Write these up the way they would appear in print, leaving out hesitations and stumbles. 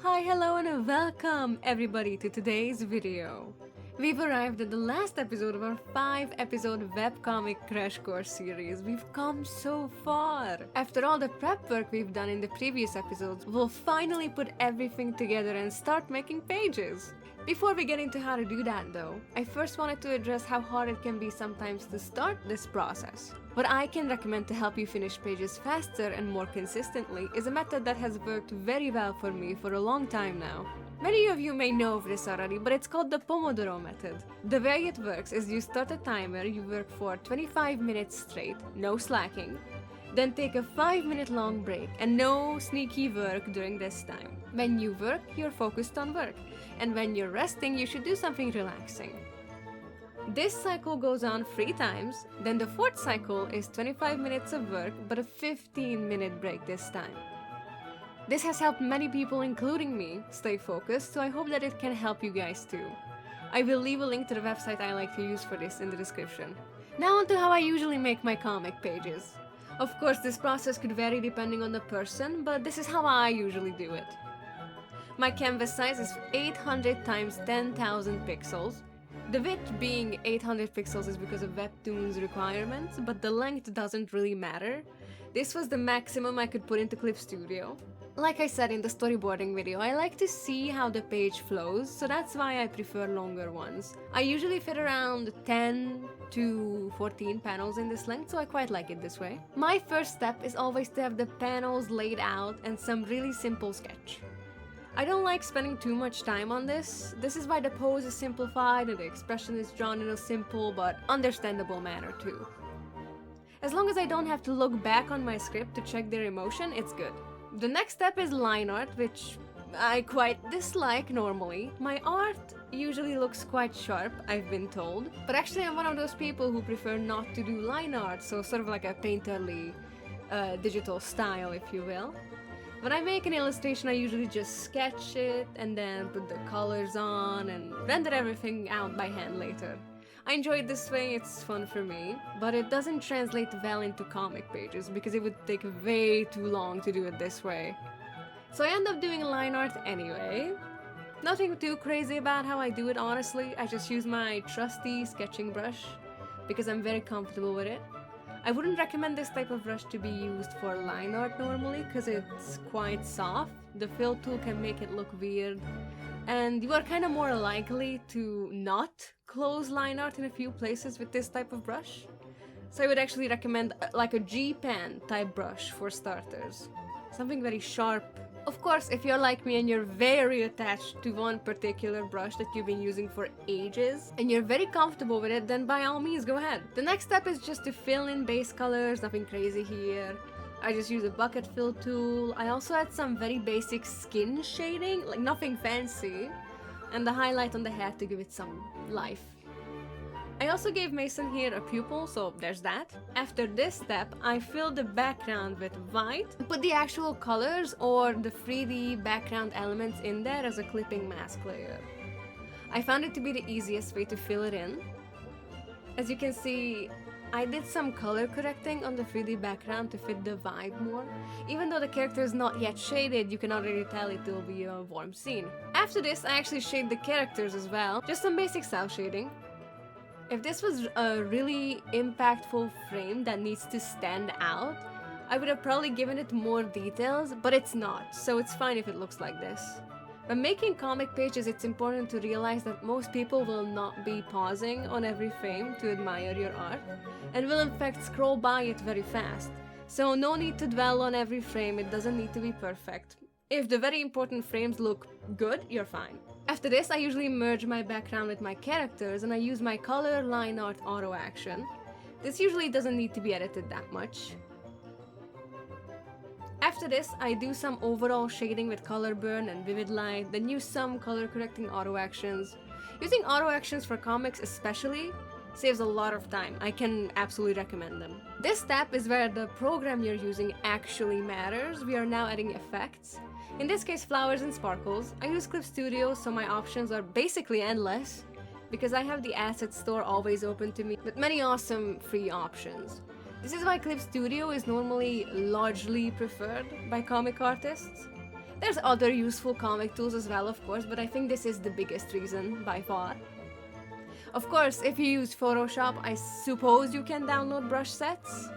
Hi, hello, and welcome everybody to today's video. We've arrived at the last episode of our 5-episode webcomic crash course series. We've come so far. After all the prep work we've done in the previous episodes, we'll finally put everything together and start making pages. Before we get into how to do that though, I first wanted to address how hard it can be sometimes to start this process. What I can recommend to help you finish pages faster and more consistently is a method that has worked very well for me for a long time now. Many of you may know of this already, but it's called the Pomodoro method. The way it works is you start a timer, you work for 25 minutes straight, no slacking, then take a 5-minute long break and no sneaky work during this time. When you work, you're focused on work, and when you're resting, you should do something relaxing. This cycle goes on 3 times, then the 4th cycle is 25 minutes of work but a 15-minute break this time. This has helped many people, including me, stay focused, so I hope that it can help you guys too. I will leave a link to the website I like to use for this in the description. Now on to how I usually make my comic pages. Of course, this process could vary depending on the person, but this is how I usually do it. My canvas size is 800 times 10,000 pixels. The width being 800 pixels is because of Webtoon's requirements, but the length doesn't really matter. This was the maximum I could put into Clip Studio. Like I said in the storyboarding video, I like to see how the page flows, so that's why I prefer longer ones. I usually fit around 10 to 14 panels in this length, so I quite like it this way. My first step is always to have the panels laid out and some really simple sketch. I don't like spending too much time on this. This is why the pose is simplified and the expression is drawn in a simple but understandable manner too. As long as I don't have to look back on my script to check their emotion, it's good. The next step is line art, which I quite dislike normally. My art usually looks quite sharp, I've been told, but actually I'm one of those people who prefer not to do line art, so sort of like a painterly digital style, if you will. When I make an illustration, I usually just sketch it and then put the colors on and render everything out by hand later. I enjoy it this way, it's fun for me, but it doesn't translate well into comic pages because it would take way too long to do it this way. So I end up doing line art anyway. Nothing too crazy about how I do it, honestly. I just use my trusty sketching brush because I'm very comfortable with it. I wouldn't recommend this type of brush to be used for line art normally because it's quite soft. The fill tool can make it look weird, and you are kind of more likely to not close line art in a few places with this type of brush. So I would actually recommend like a G-pen type brush for starters. Something very sharp. Of course, if you're like me and you're very attached to one particular brush that you've been using for ages, and you're very comfortable with it, then by all means go ahead. The next step is just to fill in base colors, nothing crazy here. I just use a bucket fill tool. I also add some very basic skin shading, like nothing fancy, and the highlight on the hat to give it some life. I also gave Mason here a pupil, so there's that. After this step, I fill the background with white, put the actual colors or the 3D background elements in there as a clipping mask layer. I found it to be the easiest way to fill it in. As you can see, I did some color correcting on the 3D background to fit the vibe more. Even though the character is not yet shaded, you can already tell it will be a warm scene. After this, I actually shade the characters as well, just some basic cel shading. If this was a really impactful frame that needs to stand out, I would have probably given it more details, but it's not, so it's fine if it looks like this. When making comic pages, it's important to realize that most people will not be pausing on every frame to admire your art, and will in fact scroll by it very fast. So no need to dwell on every frame, it doesn't need to be perfect. If the very important frames look good, you're fine. After this, I usually merge my background with my characters and I use my color line art auto action. This usually doesn't need to be edited that much. After this, I do some overall shading with color burn and vivid light, then use some color correcting auto actions. Using auto actions for comics especially saves a lot of time. I can absolutely recommend them. This step is where the program you're using actually matters. We are now adding effects. In this case, flowers and sparkles. I use Clip Studio, so my options are basically endless because I have the asset store always open to me with many awesome free options. This is why Clip Studio is normally largely preferred by comic artists. There's other useful comic tools as well, of course, but I think this is the biggest reason by far. Of course, if you use Photoshop, I suppose you can download brush sets.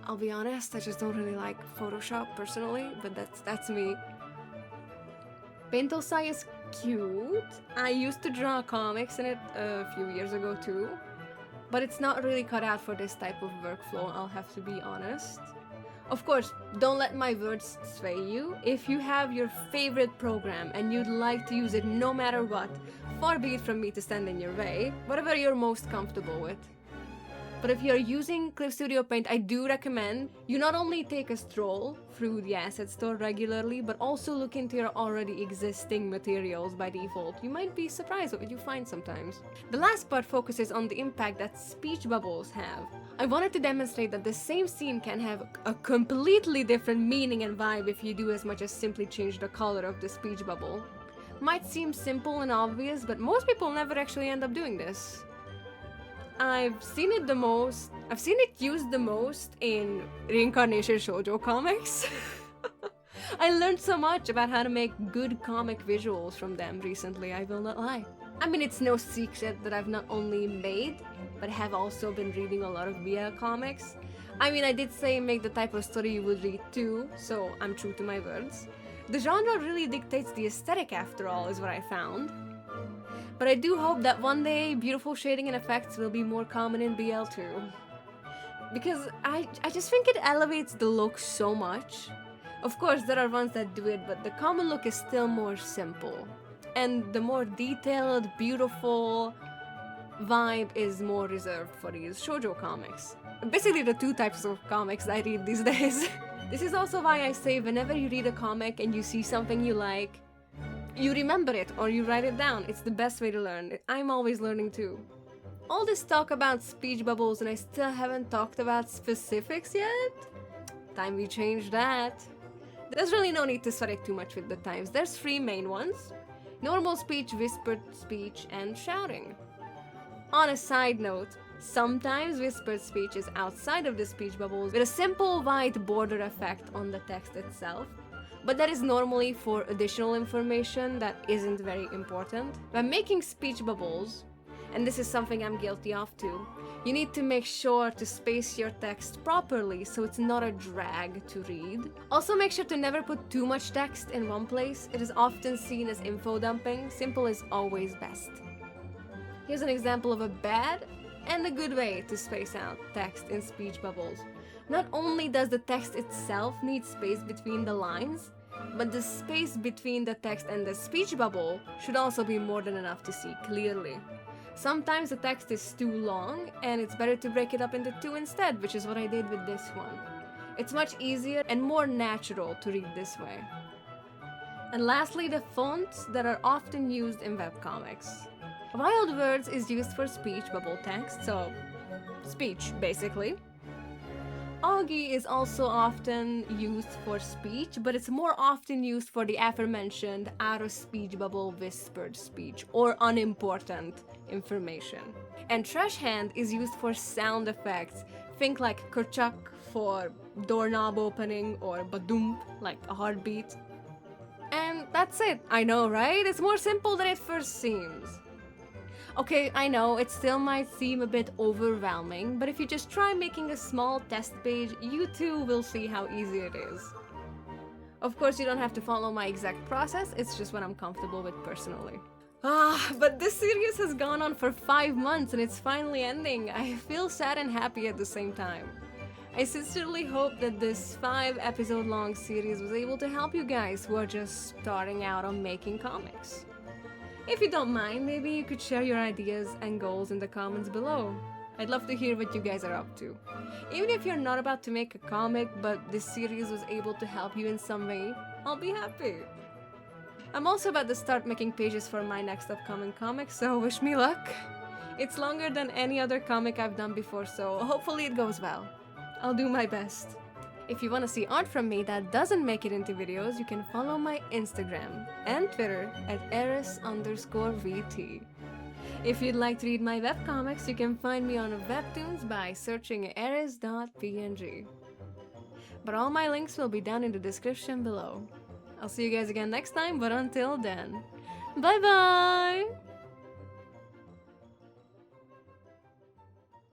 I'll be honest, I just don't really like Photoshop personally, but that's me. Paintosai is cute. I used to draw comics in it a few years ago too, but it's not really cut out for this type of workflow, I'll have to be honest. Of course, don't let my words sway you. If you have your favorite program and you'd like to use it no matter what, far be it from me to stand in your way, whatever you're most comfortable with. But if you're using Clip Studio Paint, I do recommend you not only take a stroll through the asset store regularly, but also look into your already existing materials by default. You might be surprised what you find sometimes. The last part focuses on the impact that speech bubbles have. I wanted to demonstrate that the same scene can have a completely different meaning and vibe if you do as much as simply change the color of the speech bubble. Might seem simple and obvious, but most people never actually end up doing this. I've seen it used the most in reincarnation shoujo comics. I learned so much about how to make good comic visuals from them recently, I will not lie. I mean, it's no secret that I've not only made, but have also been reading a lot of BL comics. I mean, I did say make the type of story you would read too, so I'm true to my words. The genre really dictates the aesthetic after all, is what I found. But I do hope that one day beautiful shading and effects will be more common in BL too. Because I just think it elevates the look so much. Of course, there are ones that do it, but the common look is still more simple. And the more detailed, beautiful vibe is more reserved for these shoujo comics. Basically the two types of comics I read these days. This is also why I say whenever you read a comic and you see something you like, you remember it or you write it down. It's the best way to learn. I'm always learning too. All this talk about speech bubbles and I still haven't talked about specifics yet? Time we change that. There's really no need to sweat it too much with the times. There's three main ones: normal speech, whispered speech, and shouting. On a side note, sometimes whispered speech is outside of the speech bubbles with a simple white border effect on the text itself, but that is normally for additional information that isn't very important. When making speech bubbles, and this is something I'm guilty of too, you need to make sure to space your text properly so it's not a drag to read. Also make sure to never put too much text in one place. It is often seen as info dumping. Simple is always best. Here's an example of a bad and a good way to space out text in speech bubbles. Not only does the text itself need space between the lines, but the space between the text and the speech bubble should also be more than enough to see clearly. Sometimes the text is too long and it's better to break it up into two instead, which is what I did with this one. It's much easier and more natural to read this way. And lastly, the fonts that are often used in webcomics. Wild Words is used for speech bubble text, so speech basically. Augie is also often used for speech, but it's more often used for the aforementioned out-of-speech bubble whispered speech or unimportant information. And Trash Hand is used for sound effects. Think like kerchak for doorknob opening or badump like a heartbeat. And that's it. I know, right? It's more simple than it first seems. Okay, I know, it still might seem a bit overwhelming, but if you just try making a small test page, you too will see how easy it is. Of course, you don't have to follow my exact process, it's just what I'm comfortable with personally. But this series has gone on for 5 months and it's finally ending. I feel sad and happy at the same time. I sincerely hope that this 5-episode long series was able to help you guys who are just starting out on making comics. If you don't mind, maybe you could share your ideas and goals in the comments below. I'd love to hear what you guys are up to. Even if you're not about to make a comic, but this series was able to help you in some way, I'll be happy. I'm also about to start making pages for my next upcoming comic, so wish me luck. It's longer than any other comic I've done before, so hopefully it goes well. I'll do my best. If you want to see art from me that doesn't make it into videos, you can follow my Instagram and Twitter at Eriss_VT. If you'd like to read my webcomics, you can find me on Webtoons by searching Eriss.png. But all my links will be down in the description below. I'll see you guys again next time, but until then, bye bye!